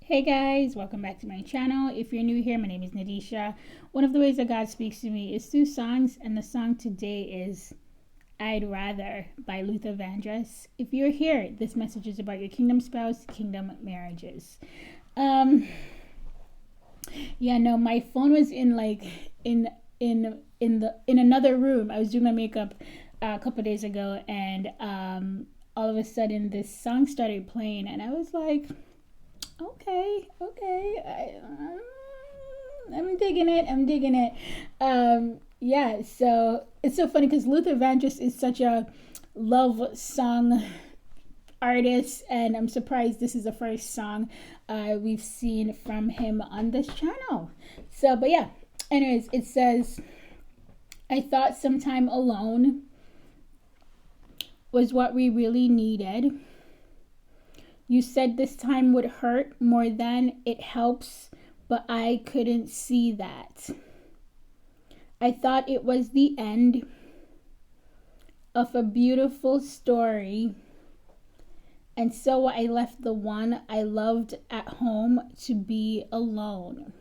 Hey guys, welcome back to my channel. If you're new here, my name is Nadisha. One of the ways that God speaks to me is through songs, and the song today is I'd Rather by Vandross. If you're here, this message is about your kingdom spouse, kingdom marriages. My phone was in another room. I was doing my makeup a couple of days ago, and all of a sudden this song started playing, and I was like, okay, I'm digging it. So it's so funny because Luther Vandross is such a love song artist, and I'm surprised this is the first song we've seen from him on this channel. Anyways, it says, I thought some time alone was what we really needed. You said this time would hurt more than it helps, but I couldn't see that. I thought it was the end of a beautiful story, and so I left the one I loved at home to be alone.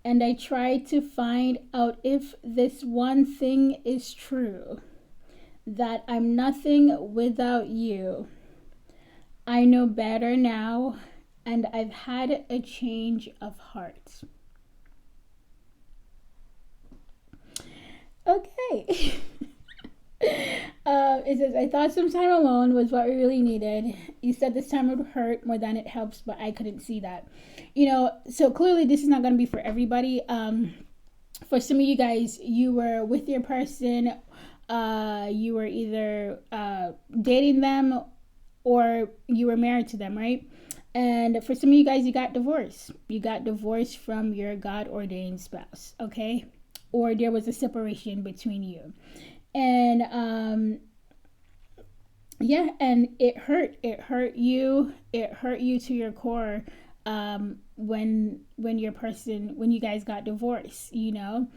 And I tried to find out if this one thing is true, that I'm nothing without you. I know better now, and I've had a change of heart. Okay. It says, I thought some time alone was what we really needed. You said this time would hurt more than it helps, but I couldn't see that. So clearly this is not going to be for everybody. For some of you guys, you were with your person, you were either dating them or you were married to them, right? And for some of you guys, you got divorced. You got divorced from your God-ordained spouse, okay? Or there was a separation between you. And and it hurt. It hurt you. It hurt you to your core when you guys got divorced, And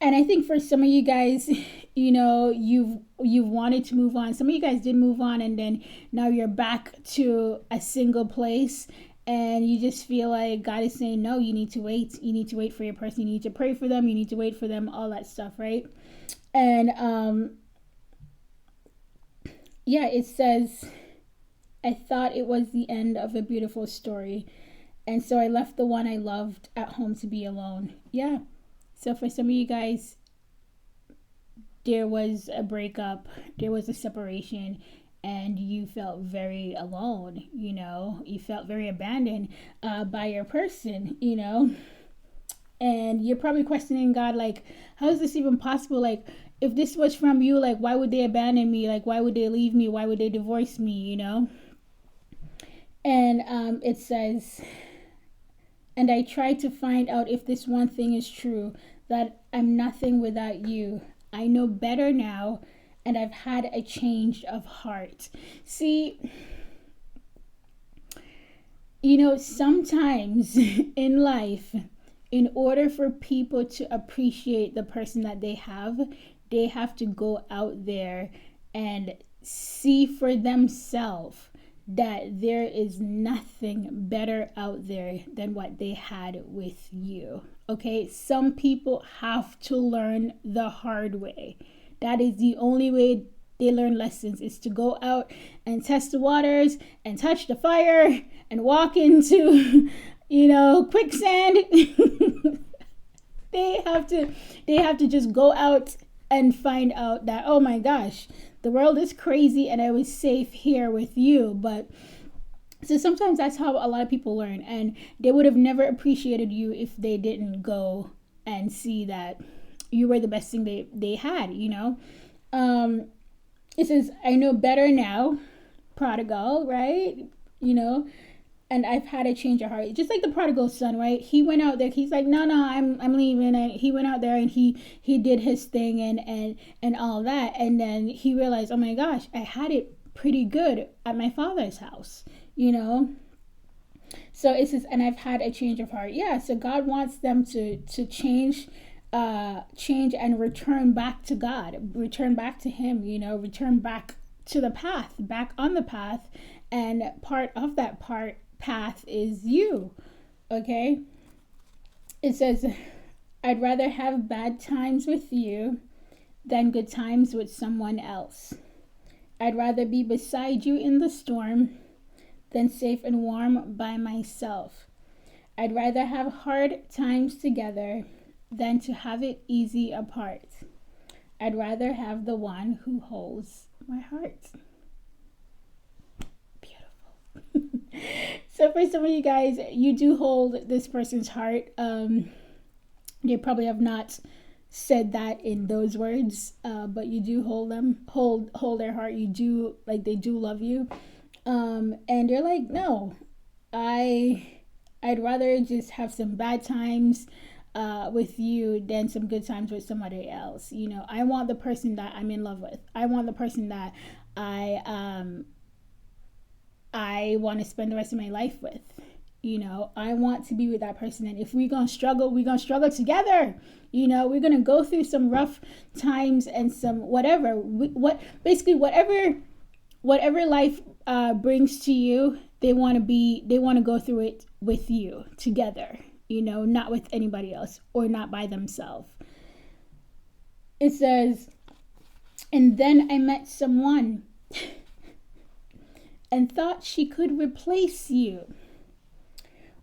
I think for some of you guys, you've wanted to move on. Some of you guys did move on, and then now you're back to a single place, and you just feel like God is saying, no, you need to wait. You need to wait for your person. You need to pray for them. You need to wait for them, all that stuff, right? And it says, I thought it was the end of a beautiful story, and so I left the one I loved at home to be alone. Yeah. So for some of you guys, there was a breakup, there was a separation, and you felt very alone, you felt very abandoned by your person, and you're probably questioning God, like, how is this even possible? Like, if this was from you, like, why would they abandon me? Like, why would they leave me? Why would they divorce me, And it says, and I tried to find out if this one thing is true, that I'm nothing without you. I know better now, and I've had a change of heart. See, sometimes in life, in order for people to appreciate the person that they have to go out there and see for themselves that there is nothing better out there than what they had with you. Okay, some people have to learn the hard way. That is the only way they learn lessons, is to go out and test the waters and touch the fire and walk into quicksand. they have to just go out and find out that, oh my gosh, the world is crazy and I was safe here with you. But so sometimes that's how a lot of people learn, and they would have never appreciated you if they didn't go and see that you were the best thing they had, It says, I know better now, prodigal, right? And I've had a change of heart. Just like the prodigal son, right? He went out there. He's like, no, I'm leaving. And he went out there and he did his thing and all that. And then he realized, oh my gosh, I had it pretty good at my father's house, So it says, and I've had a change of heart. Yeah. So God wants them to change and return back to God, return back to Him, return back to the path, back on the path. And part of that path is you. Okay? It says, I'd rather have bad times with you than good times with someone else. I'd rather be beside you in the storm than safe and warm by myself. I'd rather have hard times together than to have it easy apart. I'd rather have the one who holds my heart. Beautiful. So for some of you guys, you do hold this person's heart. They probably have not said that in those words, but you do hold their heart. You do, like, they do love you. And you're like, no, I'd rather just have some bad times with you than some good times with somebody else. You know, I want the person that I'm in love with. I want the person that I want to spend the rest of my life with. You know, I want to be with that person. And if we're going to struggle, we're going to struggle together. You know, we're going to go through some rough times and some whatever life brings to you. They want to go through it with you together, you know, not with anybody else or not by themselves. It says, and then I met someone and thought she could replace you.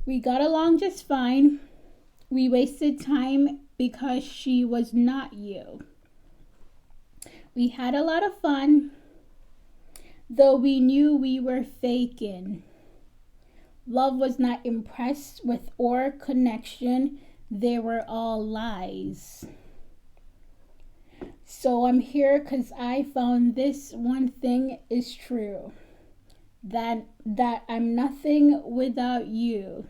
We got along just fine. We wasted time because she was not you. We had a lot of fun, though we knew we were faking. Love was not impressed with our connection. They were all lies. So I'm here because I found this one thing is true. That I'm nothing without you.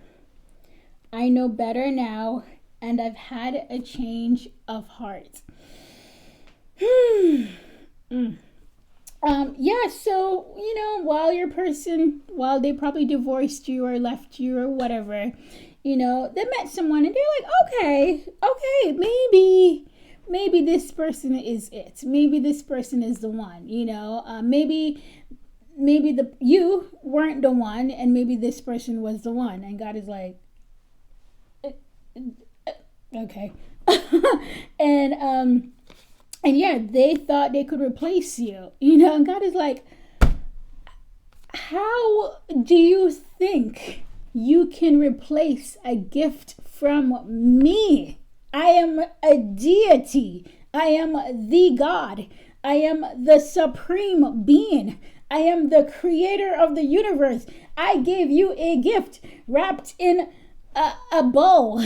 I know better now, and I've had a change of heart. Yeah, so, you know, while they probably divorced you or left you or whatever, you know, they met someone and they're like, okay, maybe this person is it. Maybe this person is the one, you know, maybe you weren't the one and maybe this person was the one. And God is like, okay. And yeah, they thought they could replace you, you know, and God is like, how do you think you can replace a gift from me? I am a deity. I am the God. I am the supreme being. I am the creator of the universe. I gave you a gift wrapped in a bow.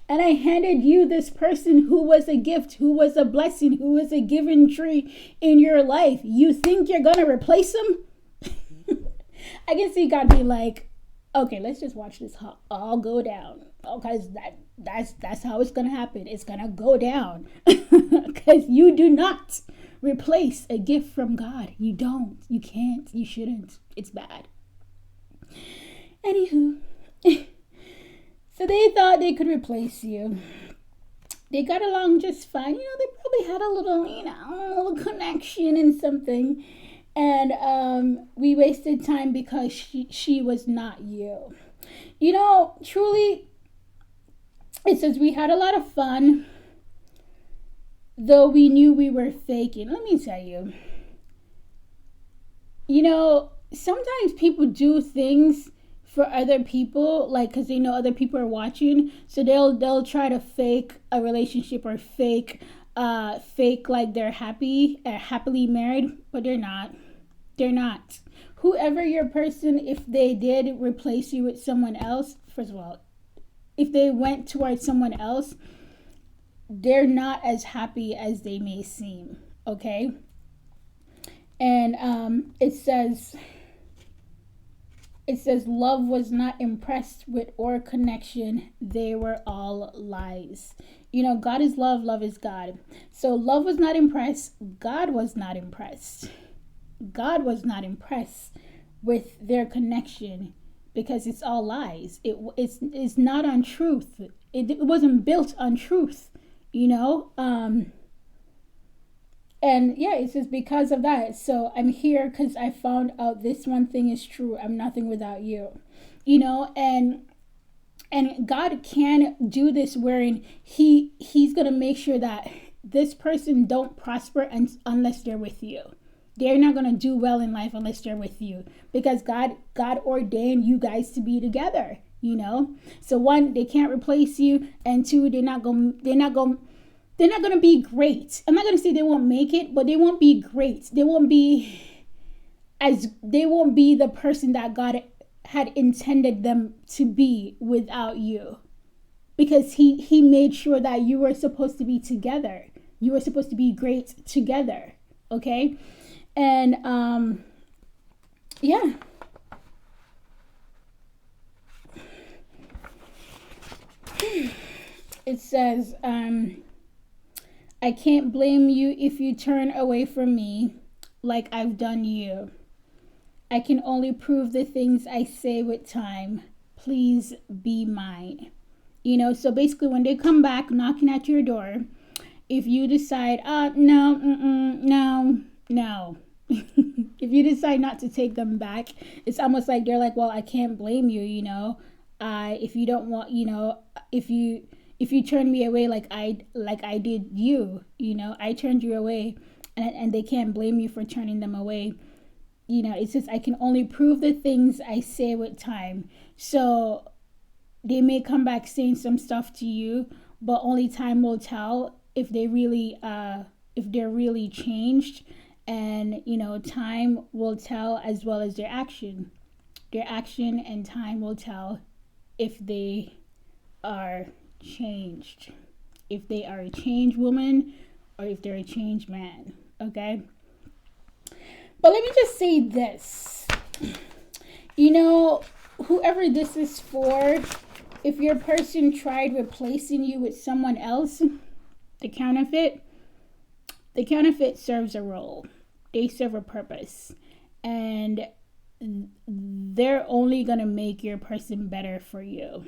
And I handed you this person who was a gift, who was a blessing, who was a given tree in your life. You think you're going to replace him? I can see God being like, okay, let's just watch this all go down. Because that's how it's going to happen. It's going to go down. Because you do not replace a gift from God. You don't. You can't. You shouldn't. It's bad. Anywho. So they thought they could replace you. They got along just fine. You know, they probably had a little connection and something. And we wasted time because she was not you. You know, truly, it says we had a lot of fun, though we knew we were faking. Let me tell you. You know, sometimes people do things for other people, like, because they know other people are watching, so they'll try to fake a relationship or fake like they're happily married, but they're not. Whoever your person, if they did replace you with someone else, first of all, if they went towards someone else, they're not as happy as they may seem. Okay. And it says love was not impressed with our connection. They were all lies. You know, God is love. Love is God. So love was not impressed. God was not impressed. God was not impressed with their connection because it's all lies. It's not on truth. It wasn't built on truth. You know, And yeah, it says because of that. So I'm here because I found out this one thing is true. I'm nothing without you. You know, and God can do this wherein he's gonna make sure that this person don't prosper unless they're with you. They're not gonna do well in life unless they're with you, because God ordained you guys to be together. You know, so one, they can't replace you, and two, they're not gonna be great. I'm not gonna say they won't make it, but they won't be great. They won't be the person that God had intended them to be without you, because he made sure that you were supposed to be together. You were supposed to be great together. Okay. And yeah, it says I can't blame you if you turn away from me like I've done you. I can only prove the things I say with time. Please be mine. You know, so basically when they come back knocking at your door, if you decide, no. If you decide not to take them back, it's almost like they're like, well, I can't blame you, you know. If you don't want, you know, if you turn me away like I did you, you know, I turned you away, and they can't blame you for turning them away. You know, it says I can only prove the things I say with time. So they may come back saying some stuff to you, but only time will tell if they're really changed. And you know, time will tell, as well as their action and time will tell if they are changed, if they are a changed woman or if they're a changed man. Okay. But let me just say this, you know, whoever this is for, if your person tried replacing you with someone else, the counterfeit serves a role. They serve a purpose. And they're only going to make your person better for you.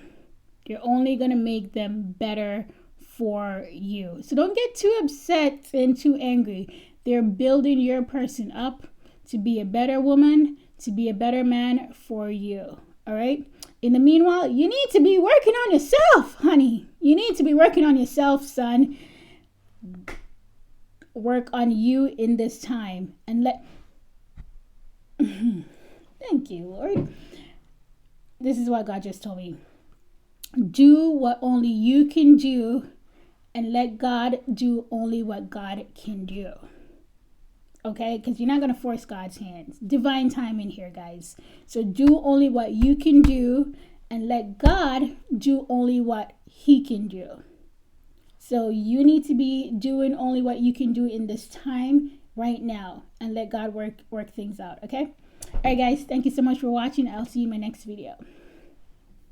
You're only going to make them better for you. So don't get too upset and too angry. They're building your person up to be a better woman, to be a better man for you. All right? In the meanwhile, you need to be working on yourself, honey. You need to be working on yourself, son. Work on you in this time. And thank you, Lord. This is what God just told me. Do what only you can do, and let God do only what God can do. Okay? Because you're not going to force God's hands. Divine timing here, guys. So do only what you can do, and let God do only what he can do. So you need to be doing only what you can do in this time right now, and let God work things out. Okay? All right, guys. Thank you so much for watching. I'll see you in my next video.